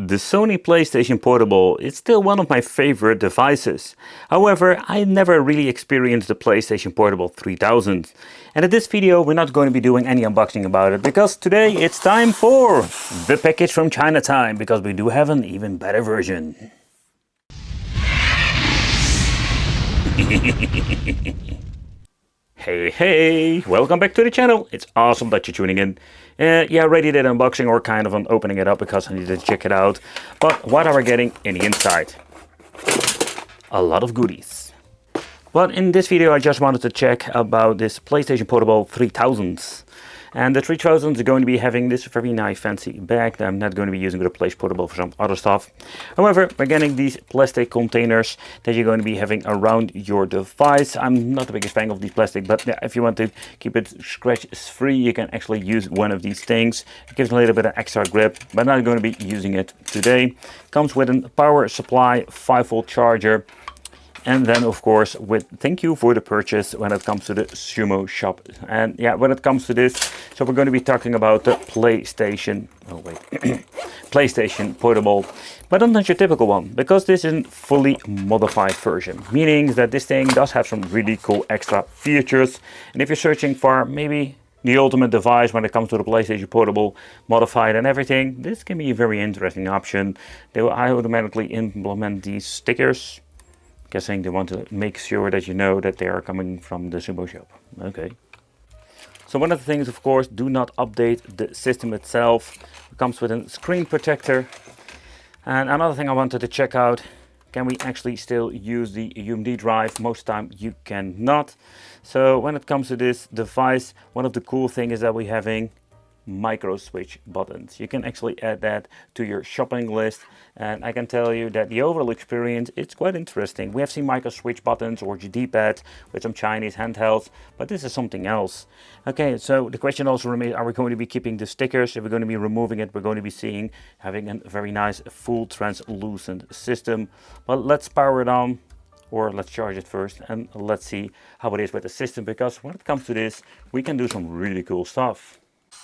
The Sony PlayStation Portable is still one of my favorite devices. However, I never really experienced the PlayStation Portable 3000. And in this video we're not going to be doing any unboxing about it, because today it's time for the package from China time, because we do have an even better version. Hey, welcome back to the channel. It's awesome that you're tuning in. Yeah, I already did an unboxing or kind of an opening it up because I needed to check it out. But what are we getting in the inside? A lot of goodies. But in this video I just wanted to check about this PlayStation Portable 3000. And the 3000 is going to be having this very nice fancy bag that I'm not going to be using with a PlayStation Portable for some other stuff. However, we're getting these plastic containers that you're going to be having around your device. I'm not the biggest fan of these plastic, but yeah, if you want to keep it scratch free, you can actually use one of these things. It gives a little bit of extra grip, but I'm not going to be using it today. Comes with a power supply, 5-volt charger. And then, of course, with thank you for the purchase when it comes to the Sumo Shop. And yeah, when it comes to this, so we're going to be talking about the PlayStation, PlayStation Portable, but not your typical one, because this is a fully modified version, meaning that this thing does have some really cool extra features. And if you're searching for maybe the ultimate device when it comes to the PlayStation Portable, modified and everything, this can be a very interesting option. They will automatically implement these stickers. Guessing they want to make sure that you know that they are coming from the Sumo Shop. Okay. So one of the things, of course, do not update the system itself. It comes with a screen protector. And another thing I wanted to check out, can we actually still use the UMD drive? Most time you cannot. So when it comes to this device, one of the cool things is that we're having micro switch buttons. You can actually add that to your shopping list, and I can tell you that the overall experience, it's quite interesting. We have seen micro switch buttons or D-pad with some Chinese handhelds, but this is something else. Okay, so the question also remains, are we going to be keeping the stickers? If we're going to be removing it, we're going to be having a very nice full translucent system. But let's power it on, or let's charge it first, and let's see how it is with the system, because when it comes to this, we can do some really cool stuff.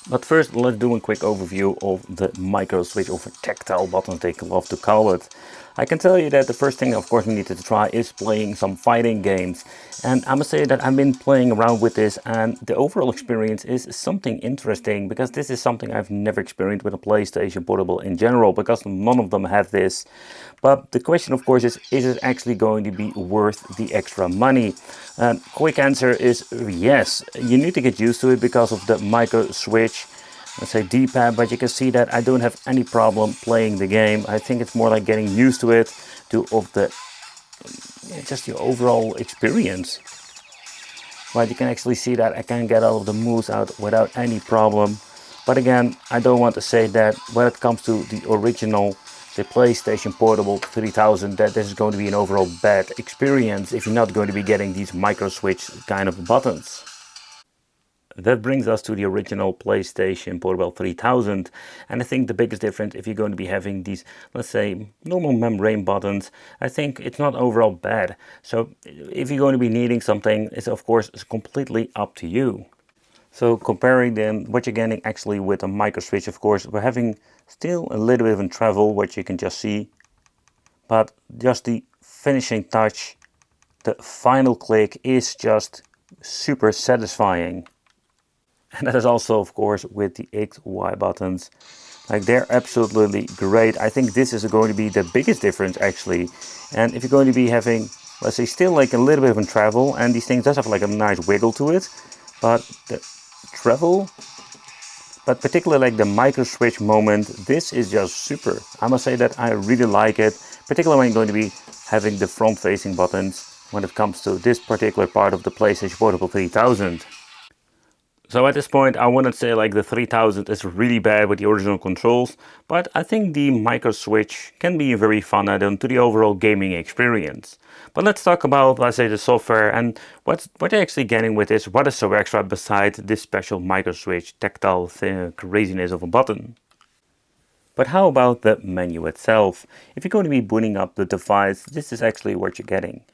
But first, let's do a quick overview of the micro switch, or tactile buttons they love to call it. I can tell you that the first thing, of course, we needed to try is playing some fighting games. And I must say that I've been playing around with this, and the overall experience is something interesting, because this is something I've never experienced with a PlayStation Portable in general, because none of them have this. But the question, of course, is it actually going to be worth the extra money? Quick answer is yes. You need to get used to it because of the micro switch, let's say D-pad, but you can see that I don't have any problem playing the game. I think it's more like getting used to it, just the overall experience. But you can actually see that I can get all of the moves out without any problem. But again, I don't want to say that when it comes to the original, the PlayStation Portable 3000, that this is going to be an overall bad experience if you're not going to be getting these micro switch kind of buttons. That brings us to the original PlayStation Portable 3000, and I think the biggest difference, if you're going to be having these, let's say, normal membrane buttons, I think it's not overall bad. So if you're going to be needing something, it's of course completely up to you. So comparing them, what you're getting actually with a micro switch, of course, we're having still a little bit of travel, what you can just see, but just the finishing touch, the final click is just super satisfying. And that is also, of course, with the X, Y buttons. Like, they're absolutely great. I think this is going to be the biggest difference, actually. And if you're going to be having, let's say, still like a little bit of travel, and these things does have like a nice wiggle to it, but the travel, but particularly like the micro switch moment, this is just super. I must say that I really like it, particularly when you're going to be having the front facing buttons when it comes to this particular part of the PlayStation Portable 3000. So at this point, I wouldn't say like the 3000 is really bad with the original controls, but I think the micro switch can be a very fun add-on to the overall gaming experience. But let's talk about, let's say, the software and what you're actually getting with this. What is so extra besides this special micro switch tactile craziness of a button? But how about the menu itself? If you're going to be booting up the device, this is actually what you're getting.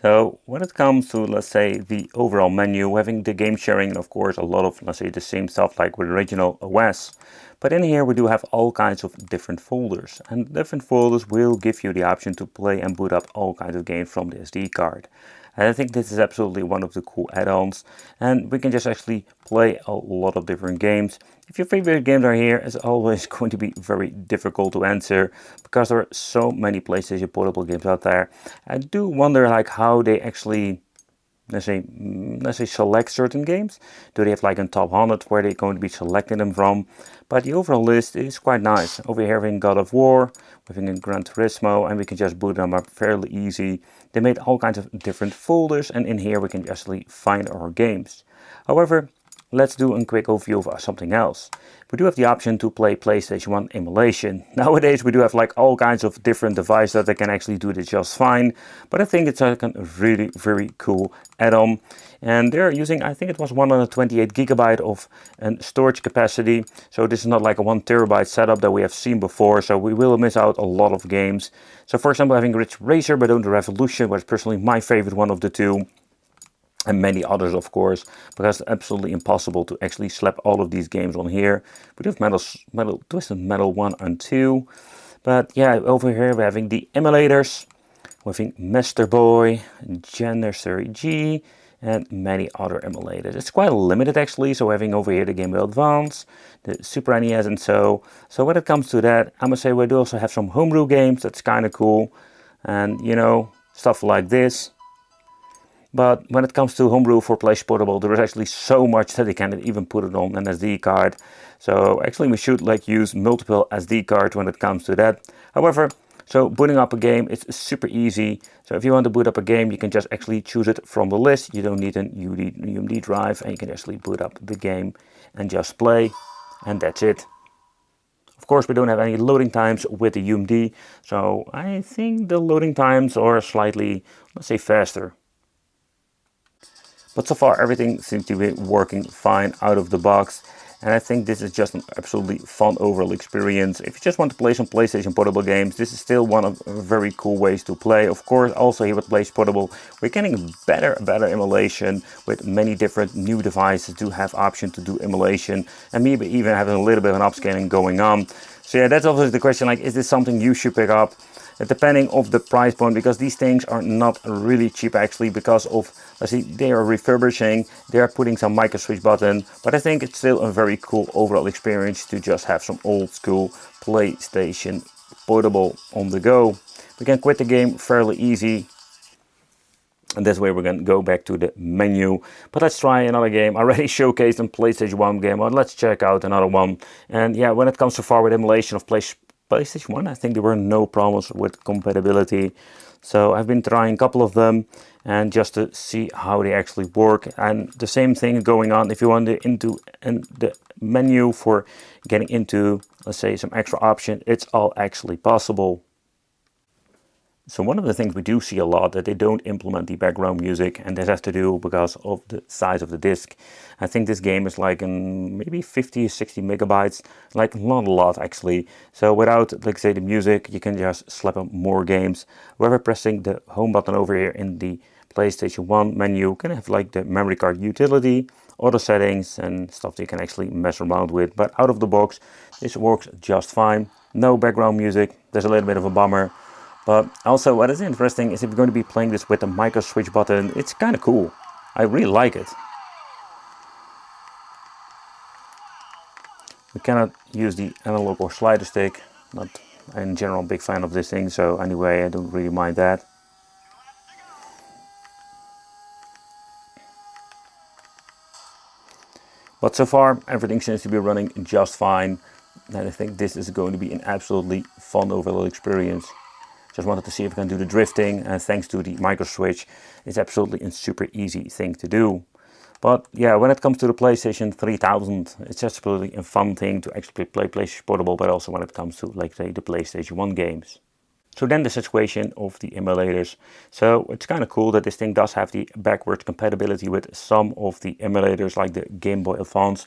So when it comes to, let's say, the overall menu, having the game sharing, of course, a lot of, let's say, the same stuff like with original OS. But in here we do have all kinds of different folders, and different folders will give you the option to play and boot up all kinds of games from the SD card. And I think this is absolutely one of the cool add-ons, and we can just actually play a lot of different games. If your favorite games are here, it's always going to be very difficult to answer because there are so many PlayStation Portable games out there. I do wonder like how they actually let's say select certain games. Do they have like a top 100 where they're going to be selecting them from? But the overall list is quite nice. Over here having God of War, having a Gran Turismo, and we can just boot them up fairly easy. They made all kinds of different folders, and in here we can actually find our games. However, let's do a quick overview of something else. We do have the option to play PlayStation 1 emulation. Nowadays we do have like all kinds of different devices that can actually do this just fine, but I think it's like a really very cool add-on. And they're using, I think it was 128 gigabyte of storage capacity, so this is not like a 1 terabyte setup that we have seen before, so we will miss out a lot of games. So for example, having Ridge Racer, but the Revolution was personally my favorite one of the two. And many others, of course, because it's absolutely impossible to actually slap all of these games on here. We do have Twisted Metal 1 and 2. But yeah, over here we're having the emulators. We're having Master Boy, Janissary G, and many other emulators. It's quite limited actually, so having over here the Game Boy Advance, the Super NES and so. So when it comes to that, I must say we do also have some Homebrew games, that's kind of cool. And you know, stuff like this. But when it comes to Homebrew for PlayStation Portable, there is actually so much that they can't even put it on an SD card. So actually we should like use multiple SD cards when it comes to that. However, so booting up a game, it's super easy. So if you want to boot up a game, you can just actually choose it from the list. You don't need an UMD drive, and you can actually boot up the game and just play, and that's it. Of course, we don't have any loading times with the UMD, so I think the loading times are slightly, let's say, faster. But so far everything seems to be working fine out of the box, and I think this is just an absolutely fun overall experience. If you just want to play some PlayStation Portable games, this is still one of very cool ways to play. Of course, also here with PlayStation Portable, we're getting better emulation with many different new devices do have option to do emulation, and maybe even having a little bit of an upscaling going on. So yeah, that's obviously the question, like, is this something you should pick up? Depending of the price point, because these things are not really cheap actually, because of, let's see, they are refurbishing, they are putting some micro switch button, but I think it's still a very cool overall experience to just have some old school PlayStation Portable on the go. We can quit the game fairly easy, and this way we're going to go back to the menu. But let's try another game. I already showcased a PlayStation 1 game, but let's check out another one. And yeah, when it comes so far with emulation of PlayStation 1, I think there were no problems with compatibility. So I've been trying a couple of them, and just to see how they actually work. And the same thing going on if you want to into the menu for getting into, let's say, some extra option, it's all actually possible. So one of the things we do see a lot that they don't implement the background music, and this has to do because of the size of the disc. I think this game is like maybe 50 60 megabytes, like not a lot actually. So without, like say, the music, you can just slap on more games. Wherever pressing the home button over here in the PlayStation 1 menu, you can have like the memory card utility, auto settings and stuff that you can actually mess around with. But out of the box, this works just fine. No background music, there's a little bit of a bummer. But also what is interesting is if you're going to be playing this with the micro switch button, it's kind of cool. I really like it. We cannot use the analog or slider stick. Not in general a big fan of this thing, so anyway, I don't really mind that. But so far everything seems to be running just fine, and I think this is going to be an absolutely fun overall experience. Just wanted to see if I can do the drifting, and thanks to the micro switch, it's absolutely a super easy thing to do. But yeah, when it comes to the PlayStation 3000, it's just absolutely a fun thing to actually play PlayStation Portable, but also when it comes to, like, say, the PlayStation 1 games. So then the situation of the emulators. So it's kind of cool that this thing does have the backwards compatibility with some of the emulators, like the Game Boy Advance.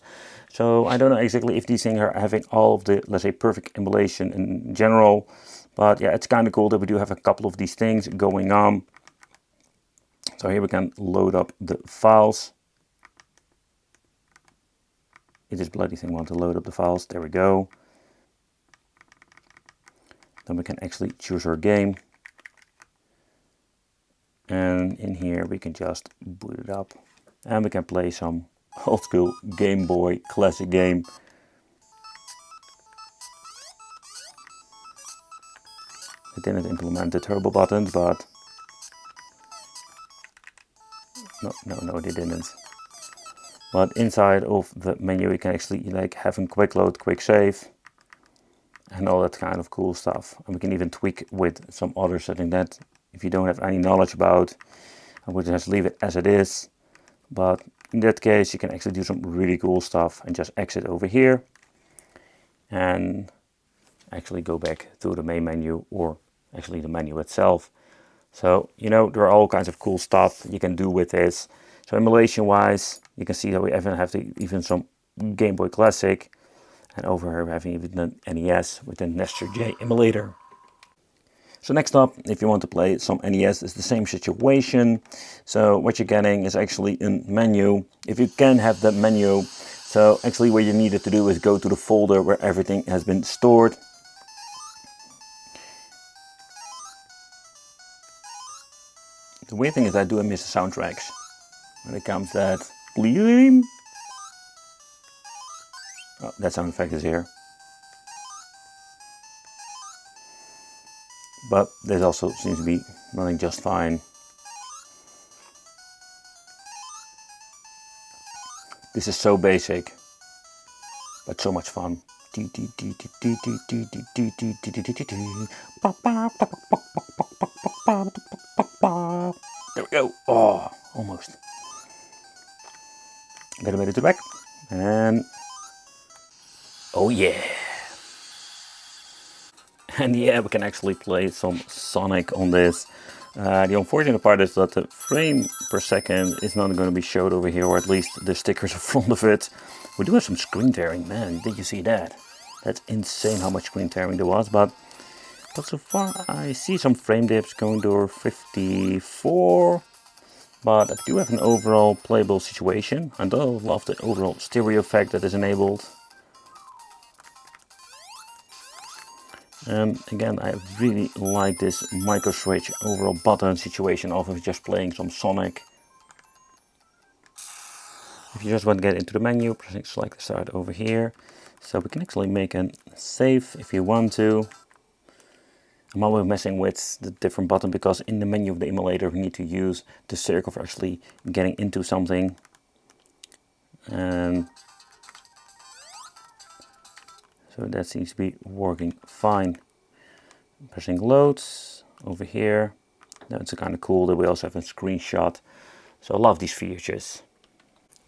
So I don't know exactly if these things are having all of the, let's say, perfect emulation in general. But yeah, it's kind of cool that we do have a couple of these things going on. So here we can load up the files. If this bloody thing wants to load up the files, there we go. Then we can actually choose our game. And in here we can just boot it up. And we can play some old school Game Boy classic game. It didn't implement the turbo buttons, but no, they didn't. But inside of the menu, you can actually like have a quick load, quick save, and all that kind of cool stuff. And we can even tweak with some other setting that if you don't have any knowledge about, I would just leave it as it is. But in that case, you can actually do some really cool stuff and just exit over here and actually go back to the main menu or actually the menu itself. So, you know, there are all kinds of cool stuff you can do with this. So emulation wise, you can see that we even have even some Game Boy Classic, and over here we're having even the NES with the Nestor J emulator. So next up, if you want to play some NES, it's the same situation. So what you're getting is actually a menu. If you can have that menu, so actually what you needed to do is go to the folder where everything has been stored. The weird thing is I do miss the soundtracks. When it comes that bleeding. Oh, that sound effect is here. But this also seems to be running just fine. This is so basic, but so much fun. There we go. Oh, almost. Get a bit to the back. And oh yeah. And yeah, we can actually play some Sonic on this. The unfortunate part is that the frame per second is not going to be showed over here, or at least the stickers in front of it. We do have some screen tearing, man. Did you see that? That's insane how much screen tearing there was. But so far I see some frame dips going to 54. But I do have an overall playable situation. I do love the overall stereo effect that is enabled. And again, I really like this micro switch overall button situation of just playing some Sonic. If you just want to get into the menu, pressing select start over here. So we can actually make a save if you want to. I'm always messing with the different button because in the menu of the emulator we need to use the circle for actually getting into something. And so that seems to be working fine. Pressing loads over here. That's kind of cool that we also have a screenshot. So I love these features.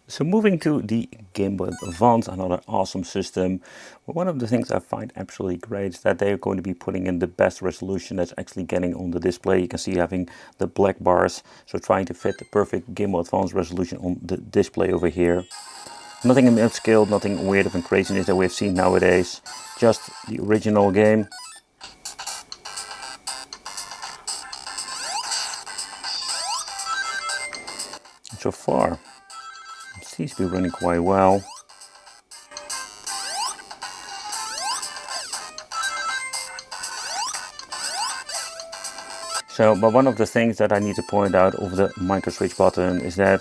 So moving to the Game Boy Advance, another awesome system. Well, one of the things I find absolutely great is that they're going to be putting in the best resolution that's actually getting on the display. You can see having the black bars, so trying to fit the perfect Game Boy Advance resolution on the display over here. Nothing upscaled, nothing weird and craziness that we've seen nowadays. Just the original game. So far, it seems to be running quite well. So, but one of the things that I need to point out over the micro switch button is that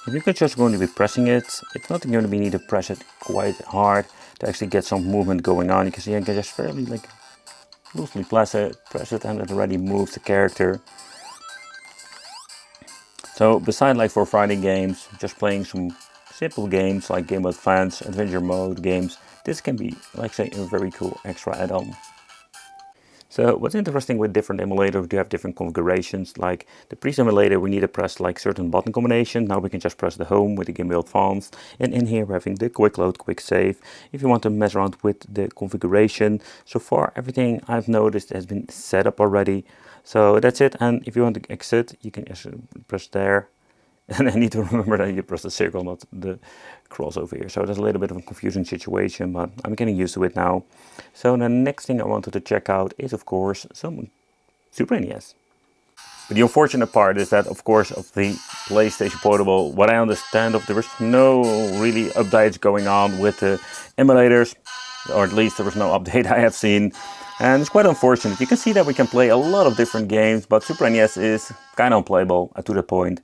if you're just going to be pressing it, it's not going to be need to press it quite hard to actually get some movement going on. You can see I can just fairly like loosely press it and it already moves the character. So beside like for fighting games, just playing some simple games like Game Boy Advance, adventure mode games, this can be like say a very cool extra add-on. So what's interesting with different emulators, you have different configurations. Like the previous emulator, we need to press like certain button combination. Now we can just press the home with the Game Boy Advance. And in here we're having the quick load, quick save. If you want to mess around with the configuration, so far everything I've noticed has been set up already. So that's it. And if you want to exit, you can just press there. And I need to remember that you press the circle, not the cross over here. So that's a little bit of a confusing situation, but I'm getting used to it now. So the next thing I wanted to check out is, of course, some Super NES. But the unfortunate part is that, of course, of the PlayStation Portable, what I understand of, there was no really updates going on with the emulators, or at least there was no update I have seen. And it's quite unfortunate. You can see that we can play a lot of different games, but Super NES is kind of unplayable to the point.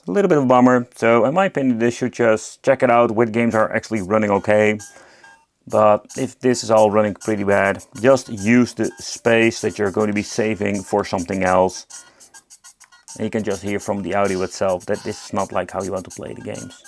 A little bit of a bummer. So in my opinion, they should just check it out which games are actually running okay. But if this is all running pretty bad, just use the space that you're going to be saving for something else. And you can just hear from the audio itself that this is not like how you want to play the games.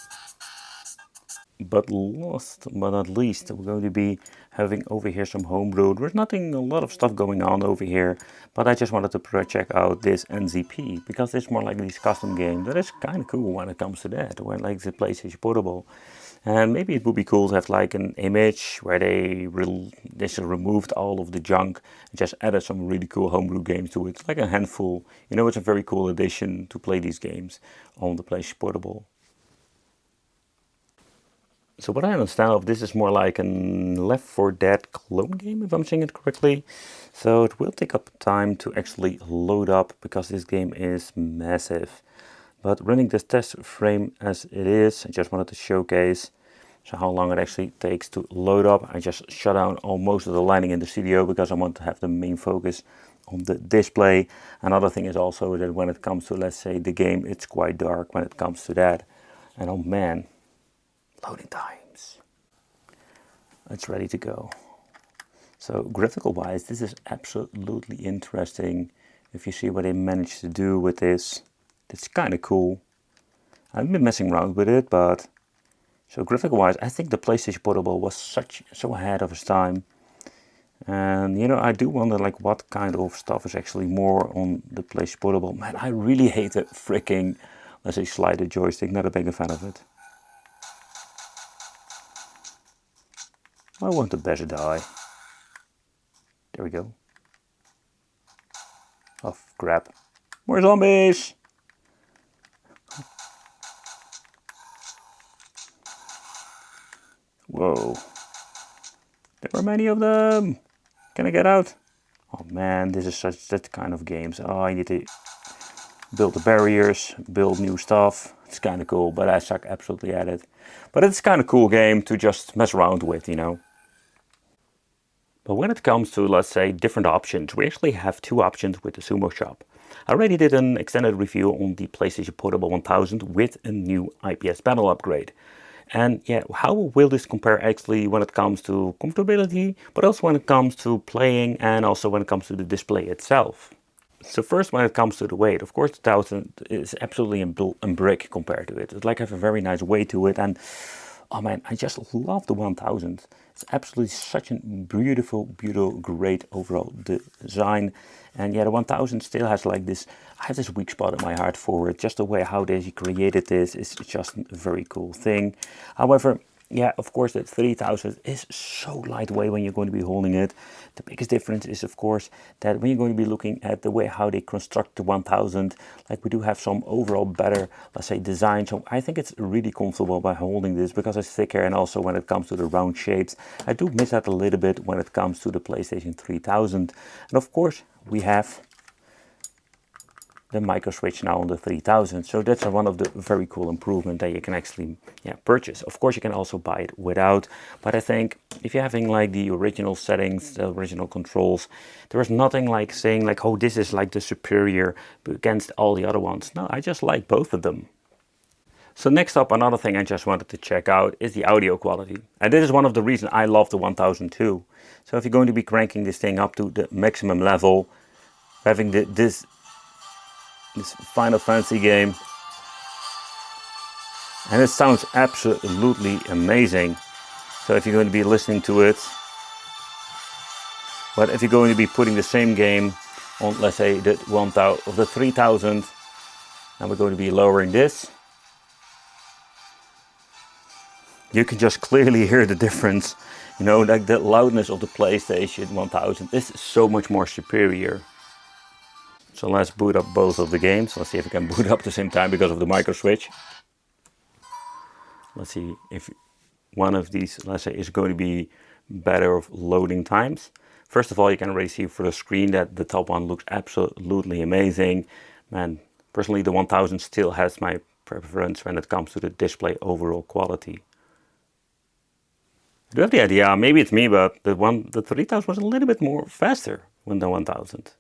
But last but not least, we're going to be having over here some Homebrew. There's nothing, a lot of stuff going on over here, but I just wanted to check out this NZP because it's more like these custom games. That is kind of cool when it comes to that, when like the PlayStation Portable. And maybe it would be cool to have like an image where they just removed all of the junk and just added some really cool Homebrew games to it. It's like a handful. You know, it's a very cool addition to play these games on the PlayStation Portable. So what I understand of this is more like a Left 4 Dead clone game, if I'm saying it correctly. So it will take up time to actually load up because this game is massive. But running this test frame as it is, I just wanted to showcase how long it actually takes to load up. I just shut down most of the lighting in the studio because I want to have the main focus on the display. Another thing is also that when it comes to, let's say, the game, it's quite dark when it comes to that. And oh man, loading times. It's ready to go. So graphical wise, this is absolutely interesting. If you see what they managed to do with this, it's kind of cool. I've been messing around with it, but so graphical wise, I think the PlayStation Portable was so ahead of its time. And you know, I do wonder like what kind of stuff is actually more on the PlayStation Portable. Man, I really hate the freaking, let's say, slider joystick. Not a big fan of it. I want the best die. There we go. Oh crap. More zombies! Whoa. There are many of them! Can I get out? Oh man, this is such that kind of games. Oh, I need to build the barriers, build new stuff. It's kind of cool, but I suck absolutely at it. But it's kind of cool game to just mess around with, you know. But when it comes to, let's say, different options, we actually have two options with the Sumo Shop. I already did an extended review on the PlayStation Portable 1000 with a new IPS panel upgrade. And yeah, how will this compare actually when it comes to comfortability, but also when it comes to playing and also when it comes to the display itself? So first, when it comes to the weight, of course, the 1000 is absolutely a brick compared to it. It's like have a very nice weight to it, and oh man, I just love the 1000. It's absolutely such a beautiful, great overall design. And yeah, the 1000 still has like this, I have this weak spot in my heart for it. Just the way how they created this is just a very cool thing. However, yeah, of course, the 3000 is so lightweight when you're going to be holding it. The biggest difference is, of course, that when you're going to be looking at the way how they construct the 1000, like we do have some overall better, let's say, design. So I think it's really comfortable by holding this because it's thicker, and also when it comes to the round shapes, I do miss that a little bit when it comes to the PlayStation 3000. And of course, we have the micro switch now on the 3000, so that's one of the very cool improvement that you can actually purchase. Of course, you can also buy it without, but I think if you're having like the original settings, the original controls, there is nothing like saying like, oh, this is like the superior against all the other ones. No, I just like both of them. So next up, another thing I just wanted to check out is the audio quality. And this is one of the reasons I love the 1002. So if you're going to be cranking this thing up to the maximum level, having this Final Fantasy game, and it sounds absolutely amazing. So if you're going to be listening to it, but if you're going to be putting the same game on, let's say, the 1000 of the 3000, and we're going to be lowering this, you can just clearly hear the difference. You know, like the loudness of the PlayStation 1000 is so much more superior. So let's boot up both of the games. Let's see if we can boot up at the same time because of the micro switch. Let's see if one of these, let's say, is going to be better of loading times. First of all, you can already see for the screen that the top one looks absolutely amazing. And personally, the 1000 still has my preference when it comes to the display overall quality. I do have the idea, maybe it's me, but the 3000 was a little bit more faster than the 1000.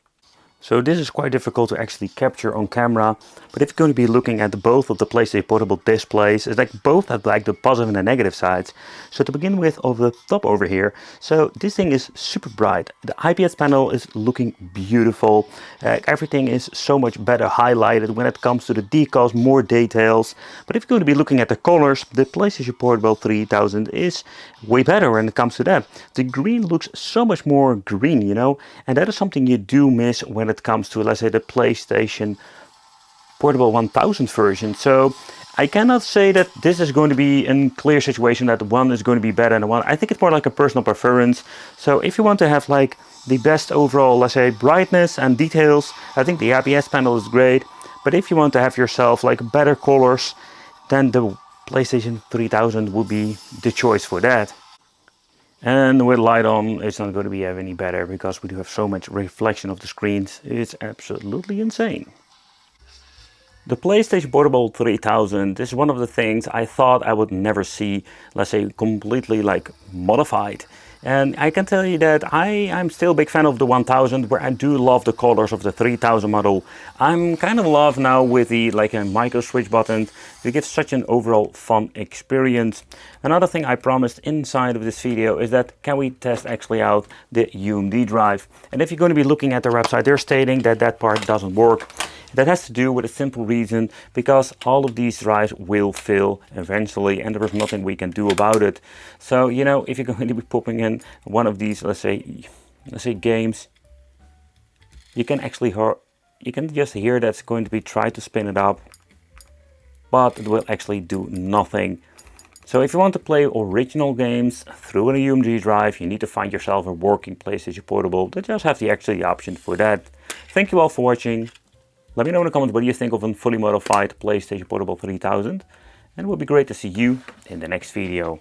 So this is quite difficult to actually capture on camera, but if you're going to be looking at both of the PlayStation Portable displays, it's like both have like the positive and the negative sides. So to begin with, over the top over here, so this thing is super bright. The IPS panel is looking beautiful. Everything is so much better highlighted when it comes to the decals, more details. But if you're going to be looking at the colors, the PlayStation Portable 3000 is way better when it comes to that. The green looks so much more green, you know, and that is something you do miss when it comes to, let's say, the PlayStation Portable 1000 version. So I cannot say that this is going to be a clear situation that one is going to be better than one. I think it's more like a personal preference. So if you want to have like the best overall, let's say, brightness and details, I think the IPS panel is great. But if you want to have yourself like better colors, then the PlayStation 3000 would be the choice for that. And with light on, it's not going to be any better because we do have so much reflection of the screens. It's absolutely insane. The PlayStation Portable 3000 is one of the things I thought I would never see, let's say, completely like modified. And I can tell you that I'm still a big fan of the 1000, where I do love the colors of the 3000 model. I'm kind of in love now with the like a micro switch button to give such an overall fun experience. Another thing I promised inside of this video is that can we test actually out the UMD drive. And if you're going to be looking at their website, they're stating that that part doesn't work. That has to do with a simple reason, because all of these drives will fill eventually and there is nothing we can do about it. So, you know, if you're going to be popping in one of these, let's say games, you can actually just hear that's going to be try to spin it up, but it will actually do nothing. So if you want to play original games through an UMD drive, you need to find yourself a working PlayStation Portable that just have the option for that. Thank you all for watching. Let me know in the comments what you think of a fully modified PlayStation Portable 3000, and it would be great to see you in the next video.